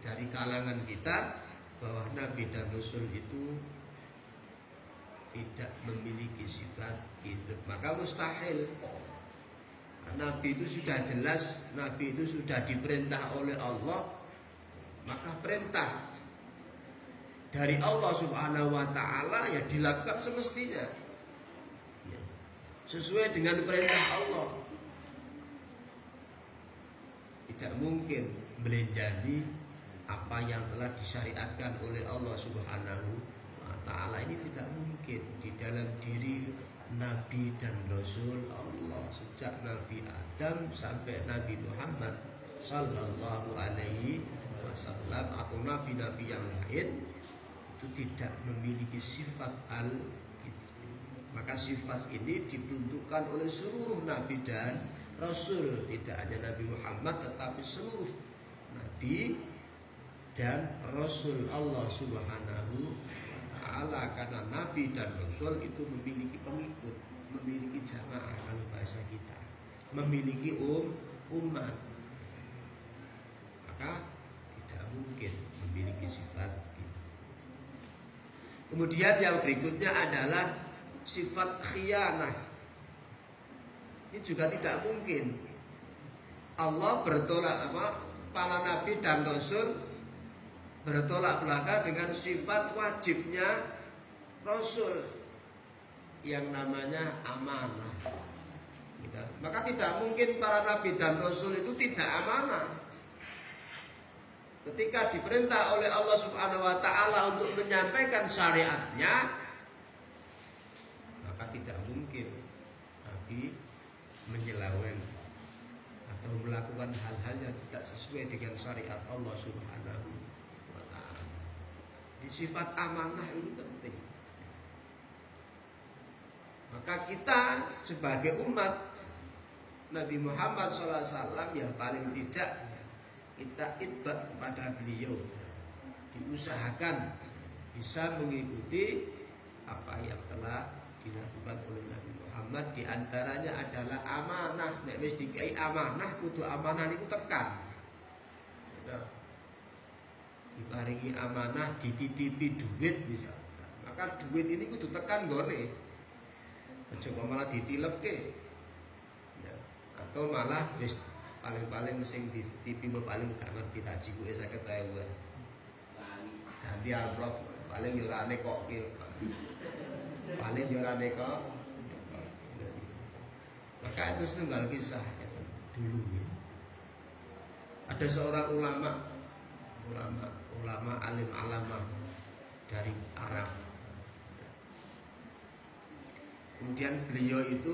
dari kalangan kita bahwa nabi dan rasul itu tidak memiliki sifat itu. Maka mustahil. Nabi itu sudah jelas, nabi itu sudah diperintah oleh Allah, maka perintah dari Allah Subhanahu wa ta'ala ya dilakukan semestinya ya, sesuai dengan perintah Allah. Tidak mungkin melenjani apa yang telah disyariatkan oleh Allah Subhanahu wa ta'ala. Ini tidak mungkin di dalam diri Nabi dan Rasul Allah, sejak Nabi Adam sampai Nabi Muhammad Sallallahu Alaihi Wasallam atau nabi-nabi yang lain itu tidak memiliki sifat al-kizb. Maka sifat ini dibentukkan oleh seluruh nabi dan rasul, tidak hanya Nabi Muhammad tetapi seluruh nabi dan rasul Allah Subhanahu wa ta'ala. Karena nabi dan rasul itu memiliki pengikut, memiliki jamaah, kalau bahasa kita, memiliki umat. Maka tidak mungkin memiliki sifat itu. Kemudian yang berikutnya adalah sifat khianah. Ini juga tidak mungkin. Allah bertolak para nabi dan rasul bertolak belakang dengan sifat wajibnya rasul yang namanya amanah. Maka tidak mungkin para nabi dan rasul itu tidak amanah. Ketika diperintah oleh Allah Subhanahu wa ta'ala untuk menyampaikan syariatnya, maka tidak mungkin nabi menyeleweng atau melakukan hal-hal yang tidak sesuai dengan syariat Allah Subhanahu wa ta'ala. Di sifat amanah ini penting. Maka kita sebagai umat Nabi Muhammad SAW yang paling tidak kita itba kepada beliau, diusahakan bisa mengikuti apa yang telah dilakukan oleh Nabi Muhammad. Di antaranya adalah amanah. Nek wis dikai amanah, kudu amanah niku tekan. Diparingi amanah, dititipi duit misalkan, maka duit ini kudu tekan gone. Aja malah ditilepke. Ya, atau malah wis paling-paling sing dititipi paling gak ngerti tak jiku 50.000. Ganti amplop paling yo ora nekokke. Paling yo ora nekok. Maka itu setunggal kisah ya, dulu ya. Ada seorang ulama alim alama dari Arab. Kemudian beliau itu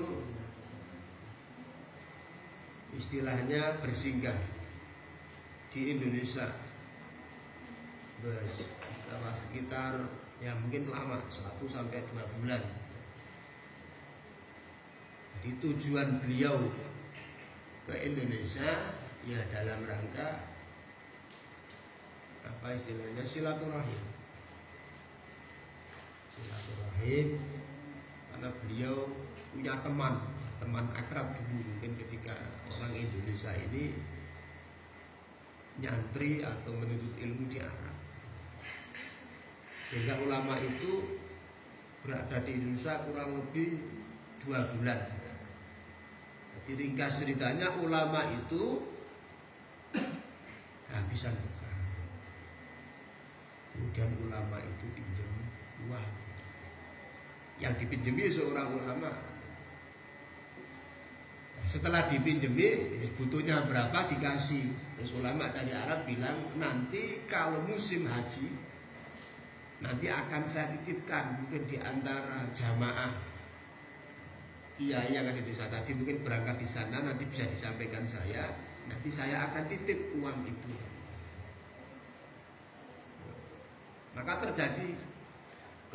istilahnya bersinggah di Indonesia sekitar ya mungkin lama 1 sampai 2 bulan. Jadi tujuan beliau ke Indonesia ya dalam rangka apa istilahnya silaturahim. Karena beliau punya teman akrab dulu, mungkin ketika orang Indonesia ini nyantri atau menuntut ilmu di Arab, sehingga ulama itu berada di Indonesia kurang lebih 2 bulan. Jadi ringkas ceritanya, ulama itu kehabisan bekal. Kemudian ulama itu pinjam uang, yang dipinjami seorang ulama. Setelah dipinjemi, butuhnya berapa dikasih. Terus ulama dari Arab bilang, nanti kalau musim haji, nanti akan saya titipkan mungkin di antara jamaah yang ada di sana tadi, mungkin berangkat di sana, nanti bisa disampaikan saya. Nanti saya akan titip uang itu. Maka terjadi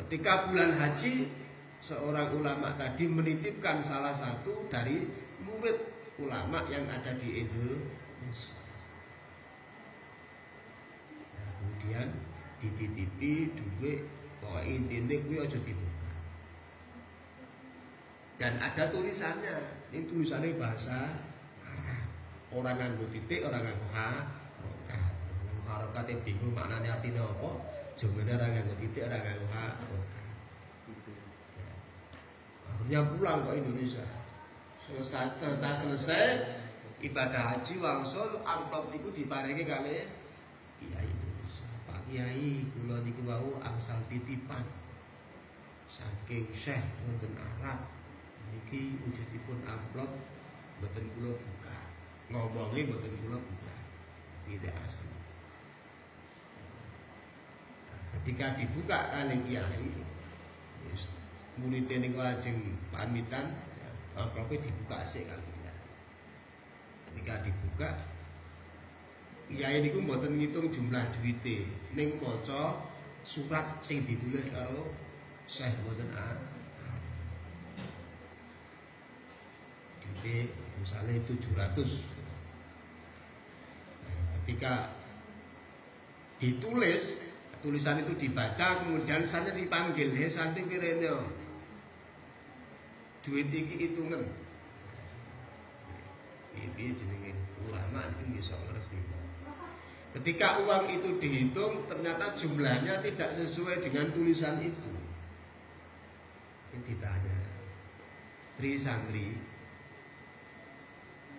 ketika bulan haji, seorang ulama tadi menitipkan salah satu dari murid ulama yang ada di Nah, kemudian dititipi duit, pokoknya intinya kuwi aja dibuka. Dan ada tulisannya, ini tulisannya bahasa Arab. Orang nganggo titik, orang nganggo harokat. Harokat yang bingung maknanya artinya apa? Jawabannya orang nganggo titik, orang nganggo harokat. Akhirnya pulang ke Indonesia. Selesai ibadah haji wangsul amplop niku diparingi kali Kiai Indonesia. Pak Kiai kula niku wau angsal titipan saking Syekh wonten Arab. Niki wujudipun amplop mboten kula buka. Ngomongi mboten kula buka. Tidak asli. Ketika dibuka kali Kiai muridnya niku ajeng pamitan, amplopnya dibuka sik kali Kiai. Ketika dibuka, Kiai niku mboten ngitung jumlah duwite, ning maca surat sing ditulis karo Syekh mboten duwite misalnya 700. Ketika ditulis, tulisan itu dibaca, kemudian saya dipanggil, "He santi kirene. Duit iki hitungan." Ini jenenge ulama itu bisa ngerti. Ketika uang itu dihitung, ternyata jumlahnya tidak sesuai dengan tulisan itu. Ini ditanya, "Tri santri,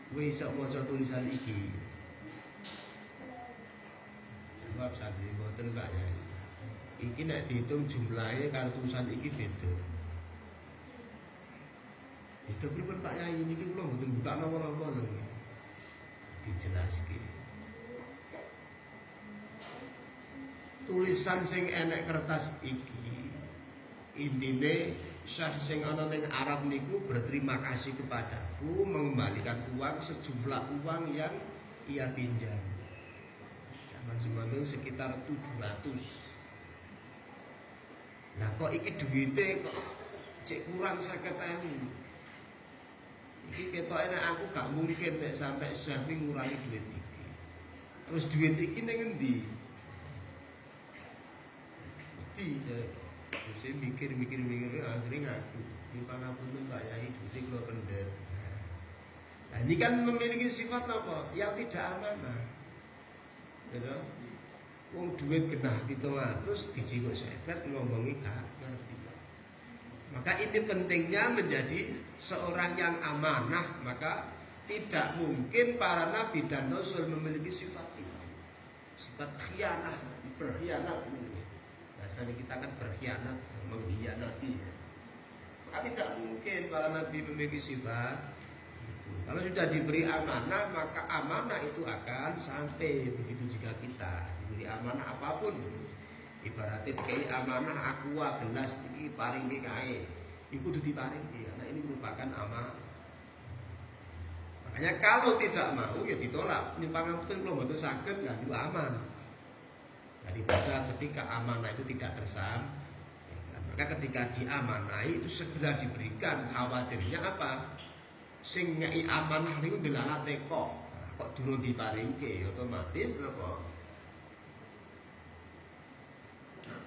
kowe iso maca tulisan iki?" Jawab santri, "Mboten Pak Yai. Iki nek dihitung jumlahnya karo tulisan iki beda." Itu pripun Pak Yai, niki kula mboten buka napa-napa lho. Dijelaske. Tulisan sing enek kertas iki intine Syekh sing ana ning Arab niku berterima kasih kepadaku mengembalikan uang sejumlah uang yang ia pinjam. Zaman semono sekitar 700. Lah kok iki duwite kok cek kurang 50.000. Iki ketok enak aku gak mungkin nek sampai Syekh ngurangi duit iki. Terus duit iki ning endi? Saya mikir akhirnya ngaku nyimpan apunten Pak Yai duit kula pendet. Nah ini kan memiliki sifat apa? Yang tidak amanah. Gitu? Wong duit genah 700 dijikuk 50 ngomongi gak ngerti. Maka ini pentingnya menjadi seorang yang amanah. Maka tidak mungkin para nabi dan rasul memiliki sifat itu. Sifat khianah, berkhianat ini. Biasanya kita kan berkhianat, mengkhianati. Maka tidak mungkin para nabi memiliki sifat itu. Kalau sudah diberi amanah, maka amanah itu akan sampai. Begitu juga kita diberi amanah apapun. Ibaratnya kayak amanah aqua gelas ini paringi kae. Iku kudu diparingi karena ini merupakan amanah. Makanya kalau tidak mau ya ditolak. Nyimpan ampun kalau mboten saged ya itu aman. Daripada ketika amanah itu tidak tersampaikan, maka ketika diamanai itu segera diberikan. Khawatirnya apa? Sing nyai amanah niku delalah teko, kok durung diparingke otomatis apa?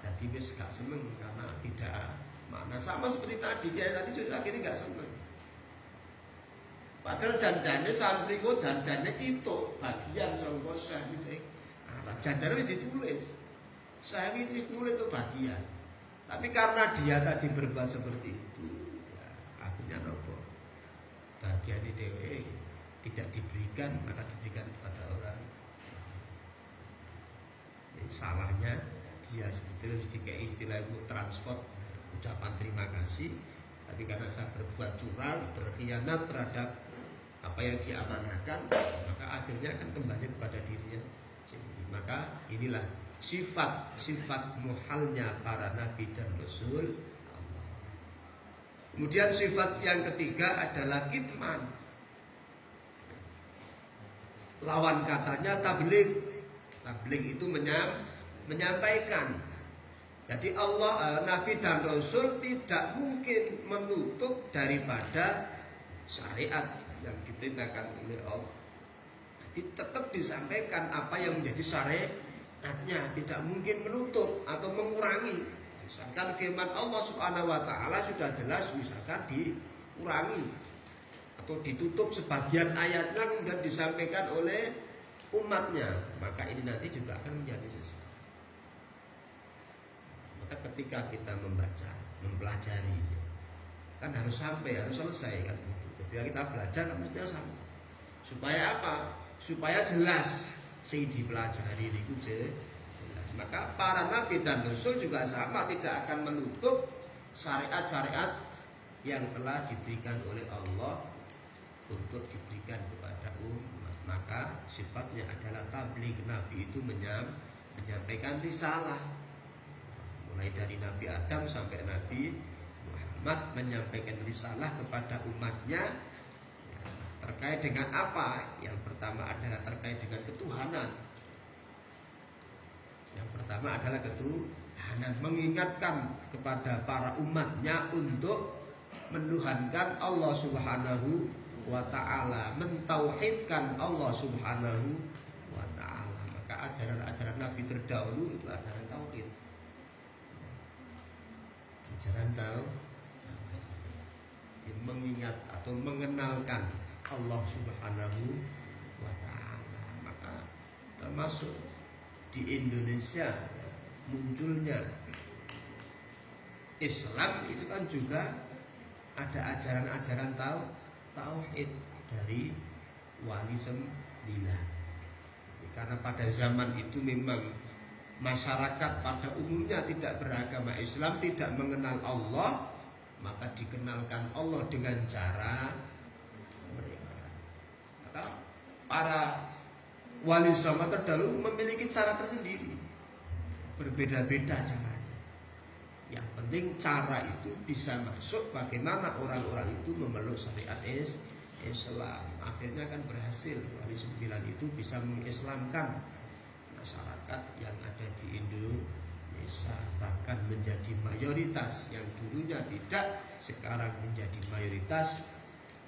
Jadi wis gak seneng karena tidak makna sama seperti tadi tadi sudah akhirnya gak seneng. Padahal janjane santri kok janjane itu bagian sangka Syekh. Janjane wis ditulis. Saya wis nulis itu bagian. Tapi karena dia tadi berbuat seperti itu, ya, akhirnya nopo. Bagian di dewe tidak diberikan, maka diberikan kepada orang. Jadi, salahnya dia sebetulnya dikai istilah itu transport, ucapan terima kasih. Tapi karena saya berbuat curang, berkhianat terhadap apa yang diamanahkan, maka akhirnya akan kembali kepada dirinya. Maka inilah sifat muhalnya para nabi dan rasul Allah. Kemudian sifat yang ketiga adalah kitman. Lawan katanya tabligh. Tabligh itu menyampaikan. Jadi Allah, nabi dan rasul tidak mungkin menutup daripada syariat yang diperintahkan oleh Allah. tetap disampaikan apa yang menjadi syariatnya, tidak mungkin menutup atau mengurangi. Misalkan firman Allah Subhanahu wa taala sudah jelas misalkan dikurangi atau ditutup sebagian ayatnya kemudian disampaikan oleh umatnya, maka ini nanti juga akan menjadi sesat. Maka ketika kita membaca, mempelajari, kan harus sampai, harus selesai kan. Ketika kita belajar kan mestinya sampai. Supaya apa? Supaya jelas sing dipelajari itu jelas. Maka para nabi dan rasul juga sama, tidak akan menutup syariat-syariat yang telah diberikan oleh Allah untuk diberikan kepada umat. Maka sifatnya adalah tabligh. Nabi itu menyampaikan risalah. Mulai dari Nabi Adam sampai Nabi Muhammad menyampaikan risalah kepada umatnya. Terkait dengan apa? Yang pertama adalah terkait dengan ketuhanan. Yang pertama adalah ketuhanan, mengingatkan kepada para umatnya untuk menuhankan Allah Subhanahu wa ta'ala, mentauhidkan Allah Subhanahu wa ta'ala. Maka ajaran-ajaran Nabi terdahulu itu adalah tauhid. Ajaran tauhid, mengingat atau mengenalkan Allah Subhanahu wa ta'ala. Maka termasuk di Indonesia munculnya Islam itu kan juga ada ajaran-ajaran tauhid dari wali sembilan. Karena pada zaman itu memang masyarakat pada umumnya tidak beragama Islam, tidak mengenal Allah, maka dikenalkan Allah dengan cara mereka. Maka para wali zaman terdahulu memiliki cara tersendiri, berbeda-beda caranya. Yang penting cara itu bisa masuk, bagaimana orang-orang itu memeluk syariat Islam. Akhirnya kan berhasil, wali sembilan itu bisa mengislamkan masyarakat yang ada di Indonesia, bahkan menjadi mayoritas. Yang dulunya tidak, sekarang menjadi mayoritas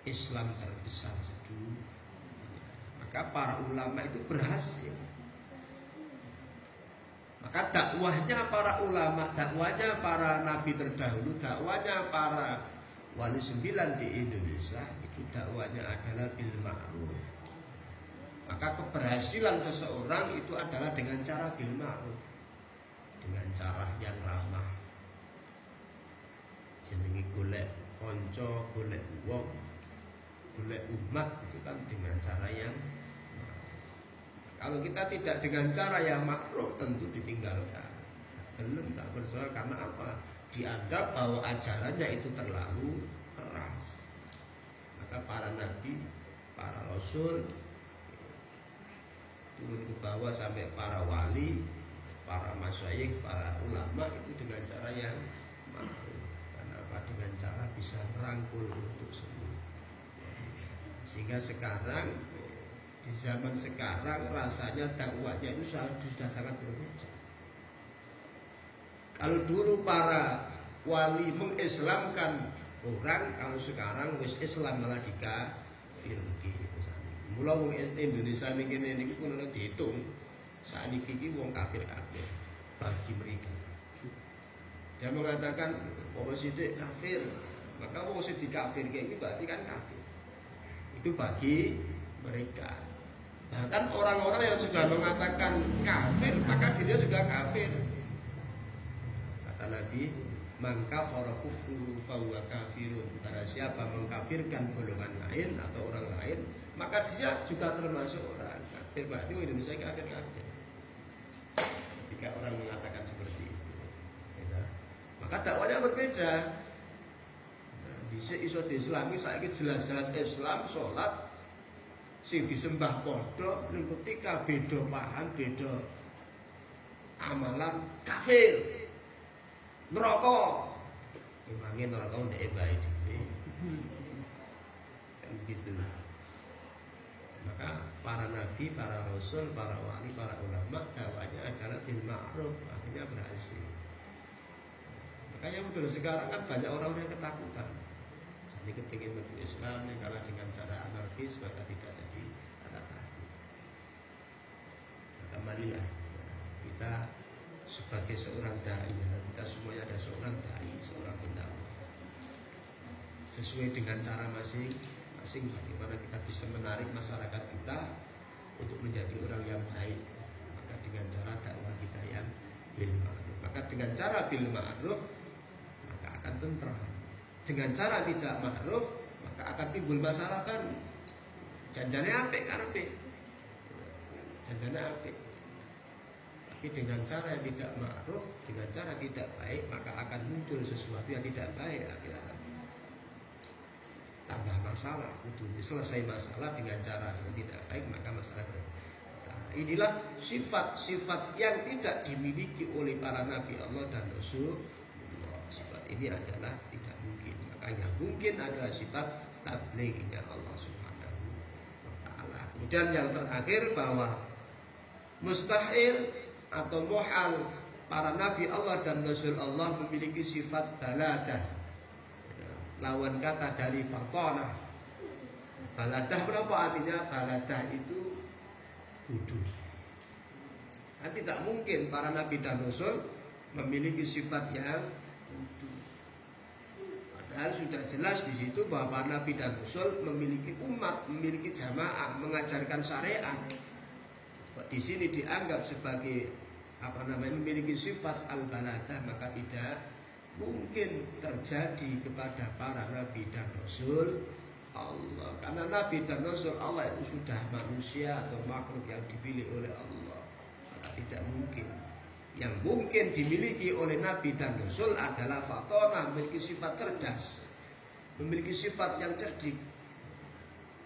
Islam terbesar sedunia. Maka para ulama itu berhasil. Maka dakwahnya para ulama, dakwahnya para nabi terdahulu, dakwahnya para wali sembilan di Indonesia, itu dakwahnya adalah bil ma'ruf. Maka keberhasilan seseorang itu adalah dengan cara bil ma'ruf, dengan cara yang ramah. Jenenge golek konco, golek wong, golek umat, itu kan dengan cara yang ma'ruf. Kalau kita tidak dengan cara yang ma'ruf, tentu ditinggalkan. Belum, tak bersoal. Karena apa? Dianggap bahwa ajarannya itu terlalu keras. Maka para nabi, para rasul turun ke bawah sampai para wali, para masyayikh, para ulama itu dengan cara yang ma'ruf. Karena apa? Dengan cara bisa merangkul untuk semua. Sehingga sekarang, di zaman sekarang rasanya dakwahnya itu sudah sangat berbeda. Kalau dulu para wali mengislamkan orang, kalau sekarang wis Islam malah dikafirkan. Mula wong Indonesia niki niku kulo dihitung sakniki iki wong kafir-kafir bagi mereka. Dia mengatakan bahwa sidik kafir, maka wong sing dikafirke iki berarti kan kafir. Itu bagi mereka. Bahkan orang-orang yang sudah mengatakan kafir, maka dia juga kafir. Kata Nabi, man kafara kufru fa huwa kafirun. Barang siapa mengkafirkan golongan lain atau orang lain, maka dia juga termasuk orang kafir. Berarti Indonesia kafir-kafir. Ketika orang mengatakan seperti itu, ya. Maka dakwanya berbeda. Bisa iso diislami, saiki jelas-jelas Islam, sholat, sing disembah padha, ning ketika beda paham, beda amalan, kafir. Neraka. Emangnya neraka ndek bae dhewe. Kan gitu. Maka para nabi, para rasul, para wali, para ulama dakwanya adalah bil ma'ruf, akhirnya berhasil. Makanya betul sekarang kan banyak orang yang ketakutan. Jadi ketika masuk Islam yang kalah dengan cara anarkis, maka tidak jadi ada takut. Alhamdulillah kita sebagai seorang dai, kita semuanya ada seorang dai, seorang pendakwah. Sesuai dengan cara masing-masing bagaimana kita bisa menarik masyarakat kita untuk menjadi orang yang baik. Maka dengan cara dakwah kita yang bil ma'ruf. Maka dengan cara bil ma'ruf maka akan tentram. Dengan cara tidak ma'ruf maka akan timbul masalah baru. Janjane apik karepe. Janjane apik. Tapi dengan cara yang tidak ma'ruf, dengan cara tidak baik, maka akan muncul sesuatu yang tidak baik akhirnya. Tambah masalah, untuk selesai masalah dengan cara yang tidak baik, maka masalah bertambah. Inilah sifat-sifat yang tidak dimiliki oleh para nabi Allah dan Rasul. Sifat ini adalah tidak mungkin. Maka yang mungkin adalah sifat tablighnya Allah Subhanahu wa ta'ala. Kemudian yang terakhir bahwa mustahil atau muhal para nabi Allah dan Rasul Allah memiliki sifat baladah. Lawan kata dari fatona. Baladah berapa artinya? Baladah itu bodoh. Nah, tidak mungkin para nabi dan Rasul memiliki sifat yang bodoh. Padahal sudah jelas di situ bahwa para nabi dan Rasul memiliki umat, memiliki jamaah, mengajarkan syariat. Di sini dianggap sebagai memiliki sifat al-baladah, maka tidak mungkin terjadi kepada para nabi dan Rasul Allah. Karena nabi dan Rasul Allah itu sudah manusia atau makhluk yang dipilih oleh Allah. Maka tidak mungkin. Yang mungkin dimiliki oleh nabi dan Rasul adalah fatonah, memiliki sifat cerdas, memiliki sifat yang cerdik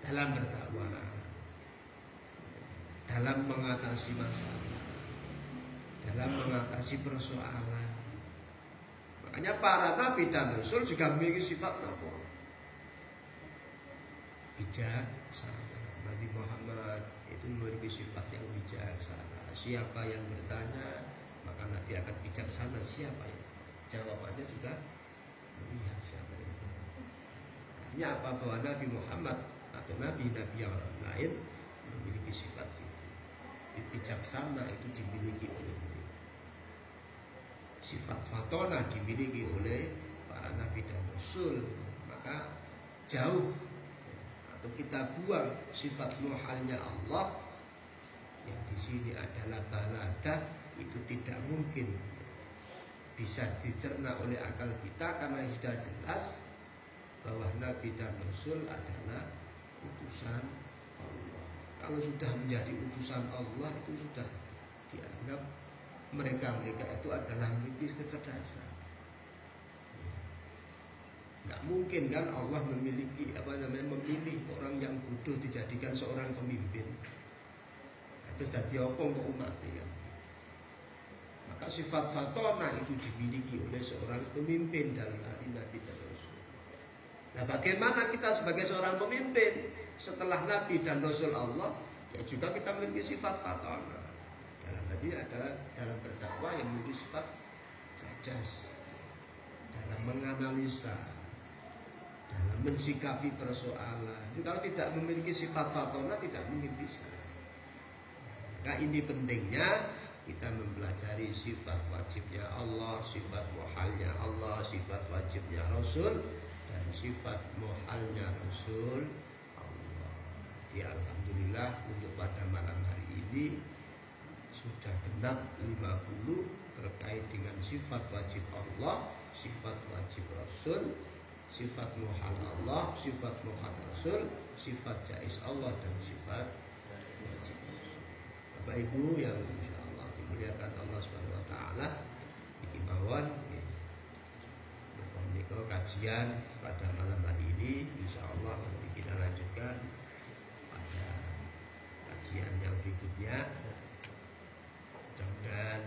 dalam berdakwah, dalam mengatasi masalah, dalam mengatasi persoalan. Makanya para nabi dan Rasul juga memiliki sifat apa? Bijaksana. Nabi Muhammad itu memiliki sifat yang bijaksana. Siapa yang bertanya, maka Nabi akan bijaksana. Siapa yang jawabannya juga bijaksana. Artinya apa? Bahwa Nabi Muhammad atau nabi-nabi yang lain memiliki sifat itu. Bijaksana itu dimiliki oleh mereka. Sifat fatona dimiliki oleh para nabi dan Rasul. Maka jauh atau kita buang sifat muhalnya Allah yang di sini adalah baladah, itu tidak mungkin bisa dicerna oleh akal kita karena sudah jelas bahwa nabi dan Rasul adalah utusan Allah. Kalau sudah menjadi utusan Allah itu sudah dianggap mereka itu adalah memiliki kecerdasan. Nggak mungkin kan Allah memilih orang yang bodoh dijadikan seorang pemimpin. Terus jadi opong ke umat ya. Maka sifat fatona itu dimiliki oleh seorang pemimpin dalam hati Nabi dan Rasul. Nah, bagaimana kita sebagai seorang pemimpin setelah Nabi dan Rasul Allah? Ya juga kita memiliki sifat fatona. Dalam hati adalah dalam berdakwah yang memiliki sifat cerdas, dalam menganalisa, dalam mensikapi persoalan. Jadi kalau tidak memiliki sifat fatona tidak mungkin bisa. Maka ini pentingnya kita mempelajari sifat wajibnya Allah, sifat muhalnya Allah, sifat wajibnya Rasul, dan sifat muhalnya Rasul Allah. Ya alhamdulillah untuk pada malam hari ini sudah genap 50 terkait dengan sifat wajib Allah, sifat wajib Rasul, sifat muhal Allah, sifat muhal Rasul, sifat jaiz Allah, dan sifat wajib Rasul. Bapak Ibu yang insyaallah dimuliakan Allah Subhanahu wa taala, iki mawon menika kajian pada malam hari ini, insyaallah nanti kita lanjutkan pada kajian yang berikutnya. Mudah-mudahan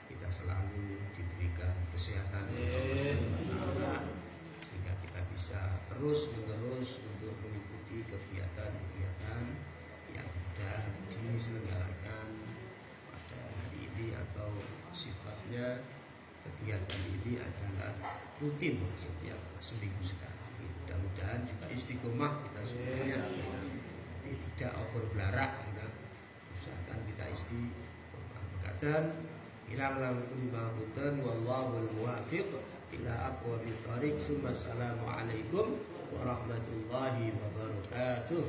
kita selalu diberikan kesehatan sehingga kita bisa terus-menerus untuk mengikuti kegiatan-kegiatan yang sudah diselenggarakan pada hari ini, atau sifatnya kegiatan ini adalah rutin setiap seminggu sekali. Mudah-mudahan juga istiqomah kita semuanya, tidak obor belarak, kita usahakan kita istiqomah. kaliwatan ilang langkung mabutan wallahul muwafiq ila aqwamit thariq. Assalamualaikum warahmatullahi wabarakatuh.